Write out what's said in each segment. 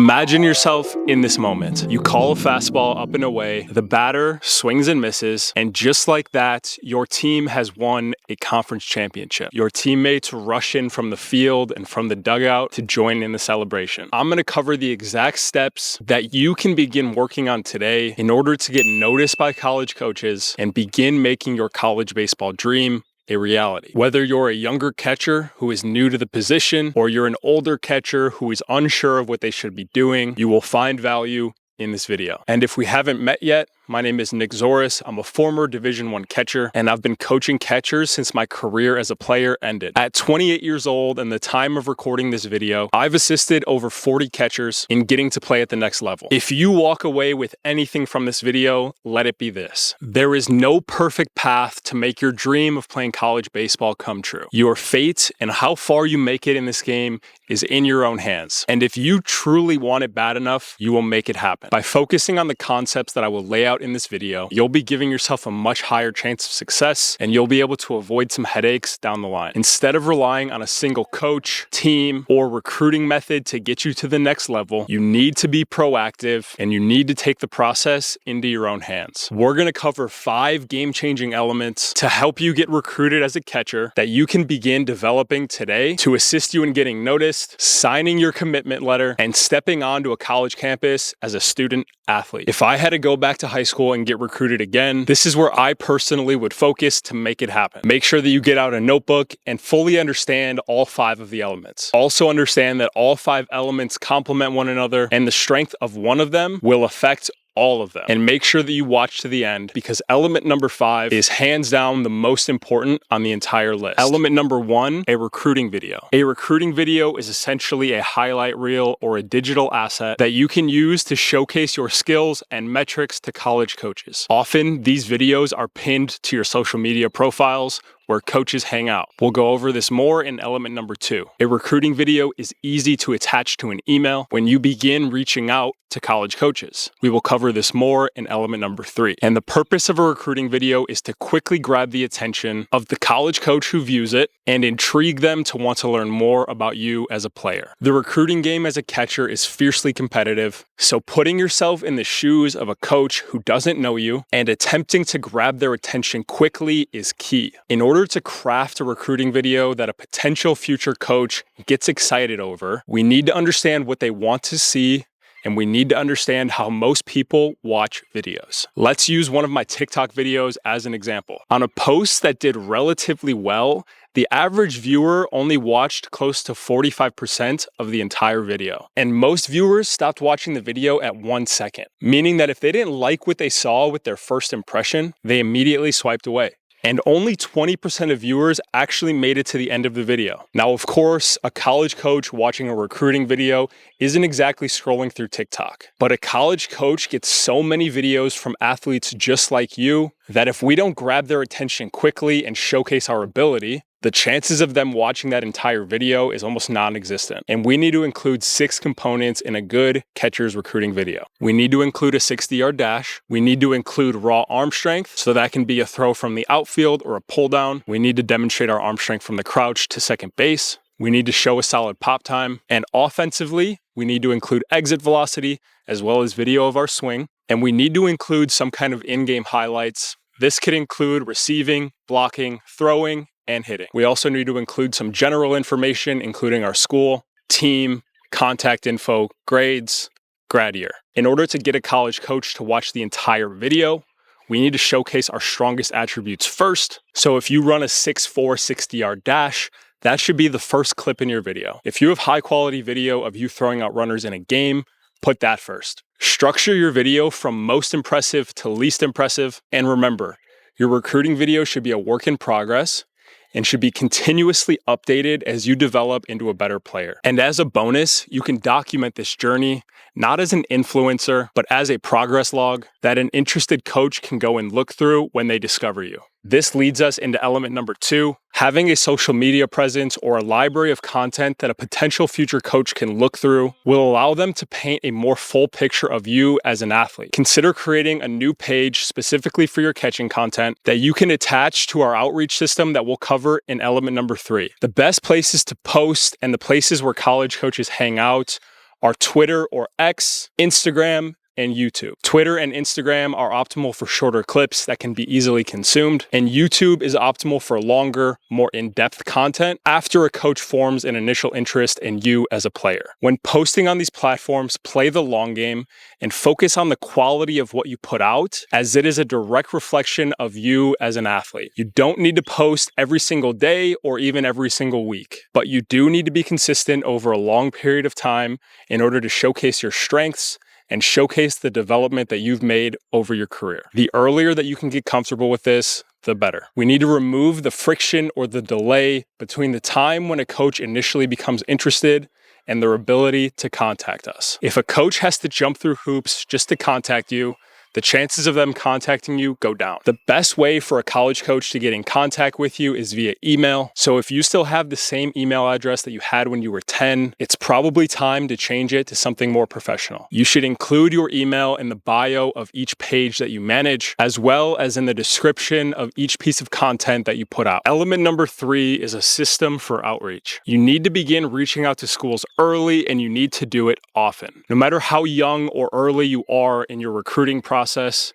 Imagine yourself in this moment. You call a fastball up and away, the batter swings and misses, and just like that, your team has won a conference championship. Your teammates rush in from the field and from the dugout to join in the celebration. I'm going to cover the exact steps that you can begin working on today in order to get noticed by college coaches and begin making your college baseball dream a reality. Whether you're a younger catcher who is new to the position or you're an older catcher who is unsure of what they should be doing, you will find value in this video. And if we haven't met yet, my name is Zouras. I'm a former Division I catcher, and I've been coaching catchers since my career as a player ended. At 28 years old and the time of recording this video, I've assisted over 40 catchers in getting to play at the next level. If you walk away with anything from this video, let it be this. There is no perfect path to make your dream of playing college baseball come true. Your fate and how far you make it in this game is in your own hands. And if you truly want it bad enough, you will make it happen. By focusing on the concepts that I will lay out in this video, you'll be giving yourself a much higher chance of success, and you'll be able to avoid some headaches down the line. Instead of relying on a single coach, team, or recruiting method to get you to the next level, you need to be proactive and you need to take the process into your own hands. We're going to cover 5 game-changing elements to help you get recruited as a catcher that you can begin developing today to assist you in getting noticed, signing your commitment letter, and stepping onto a college campus as a student athlete. If I had to go back to high school and get recruited again, this is where I personally would focus to make it happen. Make sure that you get out a notebook and fully understand all 5 of the elements. Also understand that all 5 elements complement one another, and the strength of one of them will affect all of them. And make sure that you watch to the end, because element number 5 is hands down the most important on the entire list. Element number 1, a recruiting video. A recruiting video is essentially a highlight reel or a digital asset that you can use to showcase your skills and metrics to college coaches. Often, these videos are pinned to your social media profiles where coaches hang out. We'll go over this more in element number 2. A recruiting video is easy to attach to an email when you begin reaching out to college coaches. We will cover this more in element number 3. And the purpose of a recruiting video is to quickly grab the attention of the college coach who views it and intrigue them to want to learn more about you as a player. The recruiting game as a catcher is fiercely competitive, so putting yourself in the shoes of a coach who doesn't know you and attempting to grab their attention quickly is key. In order to craft a recruiting video that a potential future coach gets excited over, we need to understand what they want to see, and we need to understand how most people watch videos. Let's use one of my TikTok videos as an example. On a post that did relatively well, the average viewer only watched close to 45% of the entire video. And most viewers stopped watching the video at 1 second, meaning that if they didn't like what they saw with their first impression, they immediately swiped away. And only 20% of viewers actually made it to the end of the video. Now, of course, a college coach watching a recruiting video isn't exactly scrolling through TikTok, but a college coach gets so many videos from athletes just like you that if we don't grab their attention quickly and showcase our ability, the chances of them watching that entire video is almost non-existent. And we need to include 6 components in a good catcher's recruiting video. We need to include a 60-yard dash. We need to include raw arm strength, so that can be a throw from the outfield or a pull down. We need to demonstrate our arm strength from the crouch to second base. We need to show a solid pop time. And offensively, we need to include exit velocity as well as video of our swing. And we need to include some kind of in-game highlights. This could include receiving, blocking, throwing, and hitting. We also need to include some general information, including our school, team, contact info, grades, grad year. In order to get a college coach to watch the entire video, we need to showcase our strongest attributes first. So if you run a 6'4", 60-yard dash, that should be the first clip in your video. If you have high quality video of you throwing out runners in a game, put that first. Structure your video from most impressive to least impressive. And remember, your recruiting video should be a work in progress and should be continuously updated as you develop into a better player. And as a bonus, you can document this journey, not as an influencer, but as a progress log that an interested coach can go and look through when they discover you. This leads us into element number 2, having a social media presence or a library of content that a potential future coach can look through will allow them to paint a more full picture of you as an athlete. Consider creating a new page specifically for your catching content that you can attach to our outreach system that we'll cover in element number 3. The best places to post and the places where college coaches hang out are Twitter or X, Instagram, and YouTube. Twitter and Instagram are optimal for shorter clips that can be easily consumed, and YouTube is optimal for longer, more in-depth content after a coach forms an initial interest in you as a player. When posting on these platforms, play the long game and focus on the quality of what you put out, as it is a direct reflection of you as an athlete. You don't need to post every single day or even every single week, but you do need to be consistent over a long period of time in order to showcase your strengths and showcase the development that you've made over your career. The earlier that you can get comfortable with this, the better. We need to remove the friction or the delay between the time when a coach initially becomes interested and their ability to contact us. If a coach has to jump through hoops just to contact you, the chances of them contacting you go down. The best way for a college coach to get in contact with you is via email. So if you still have the same email address that you had when you were 10, it's probably time to change it to something more professional. You should include your email in the bio of each page that you manage, as well as in the description of each piece of content that you put out. Element number 3 is a system for outreach. You need to begin reaching out to schools early, and you need to do it often. No matter how young or early you are in your recruiting process,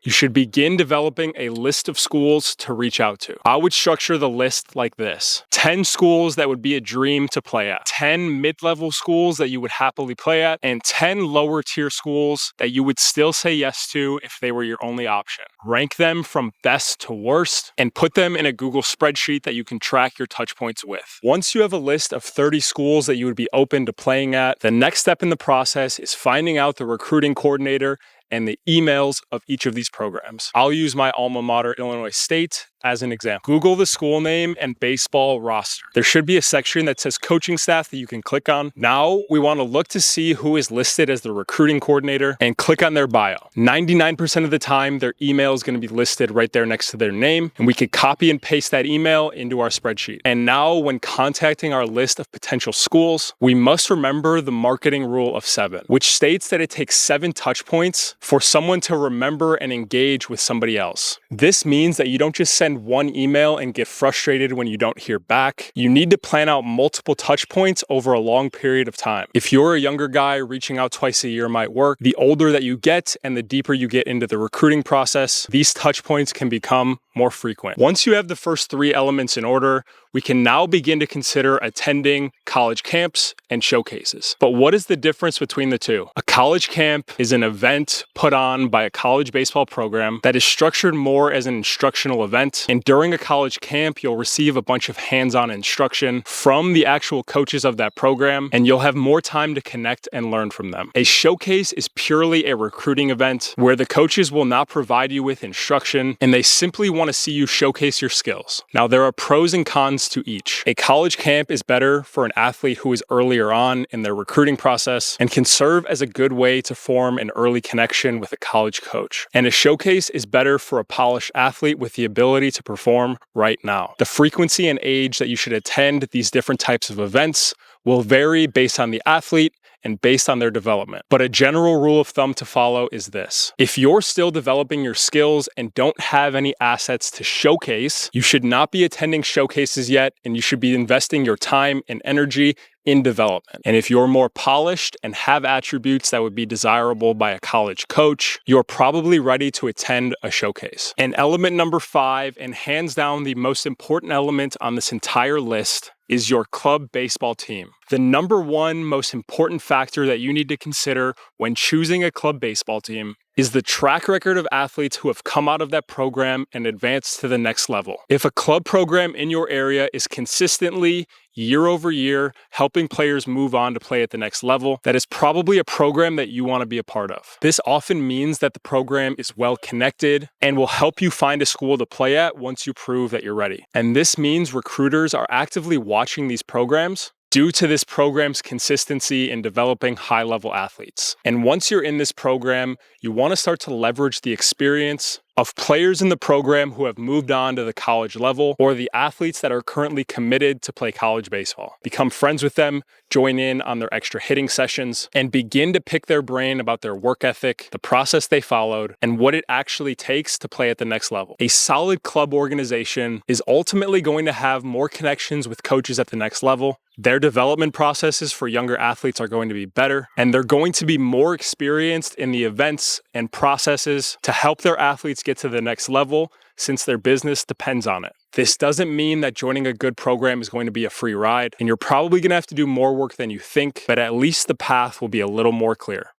you should begin developing a list of schools to reach out to. I would structure the list like this: 10 schools that would be a dream to play at, 10 mid-level schools that you would happily play at, and 10 lower tier schools that you would still say yes to if they were your only option. Rank them from best to worst and put them in a Google spreadsheet that you can track your touch points with. Once you have a list of 30 schools that you would be open to playing at, the next step in the process is finding out the recruiting coordinator and the emails of each of these programs. I'll use my alma mater, Illinois State, as an example. Google the school name and baseball roster. There should be a section that says coaching staff that you can click on. Now we want to look to see who is listed as the recruiting coordinator and click on their bio. 99% of the time, their email is going to be listed right there next to their name, and we could copy and paste that email into our spreadsheet. And now when contacting our list of potential schools, we must remember the marketing rule of 7, which states that it takes 7 touch points for someone to remember and engage with somebody else. This means that you don't just send one email and get frustrated when you don't hear back. You need to plan out multiple touch points over a long period of time. If you're a younger guy, reaching out twice a year might work. The older that you get and the deeper you get into the recruiting process, these touch points can become more frequent. Once you have the first 3 elements in order, we can now begin to consider attending college camps and showcases. But what is the difference between the two? A college camp is an event put on by a college baseball program that is structured more as an instructional event. And during a college camp, you'll receive a bunch of hands-on instruction from the actual coaches of that program, and you'll have more time to connect and learn from them. A showcase is purely a recruiting event where the coaches will not provide you with instruction, and they simply want to see you showcase your skills. Now, there are pros and cons to each. A college camp is better for an athlete who is earlier on in their recruiting process and can serve as a good way to form an early connection with a college coach. And a showcase is better for a polished athlete with the ability to perform right now. The frequency and age that you should attend these different types of events will vary based on the athlete and based on their development. But a general rule of thumb to follow is this: if you're still developing your skills and don't have any assets to showcase, you should not be attending showcases yet, and you should be investing your time and energy in development. And if you're more polished and have attributes that would be desirable by a college coach, you're probably ready to attend a showcase. And element number 5, and hands down the most important element on this entire list, is your club baseball team. The number 1 most important factor that you need to consider when choosing a club baseball team is the track record of athletes who have come out of that program and advanced to the next level. If a club program in your area is consistently, year over year, helping players move on to play at the next level, that is probably a program that you want to be a part of. This often means that the program is well connected and will help you find a school to play at once you prove that you're ready. And this means recruiters are actively watching these programs due to this program's consistency in developing high-level athletes. And once you're in this program, you want to start to leverage the experience, of players in the program who have moved on to the college level, or the athletes that are currently committed to play college baseball. Become friends with them, join in on their extra hitting sessions, and begin to pick their brain about their work ethic, the process they followed, and what it actually takes to play at the next level. A solid club organization is ultimately going to have more connections with coaches at the next level. Their development processes for younger athletes are going to be better, and they're going to be more experienced in the events and processes to help their athletes get to the next level, since their business depends on it. This doesn't mean that joining a good program is going to be a free ride, and you're probably going to have to do more work than you think, but at least the path will be a little more clear.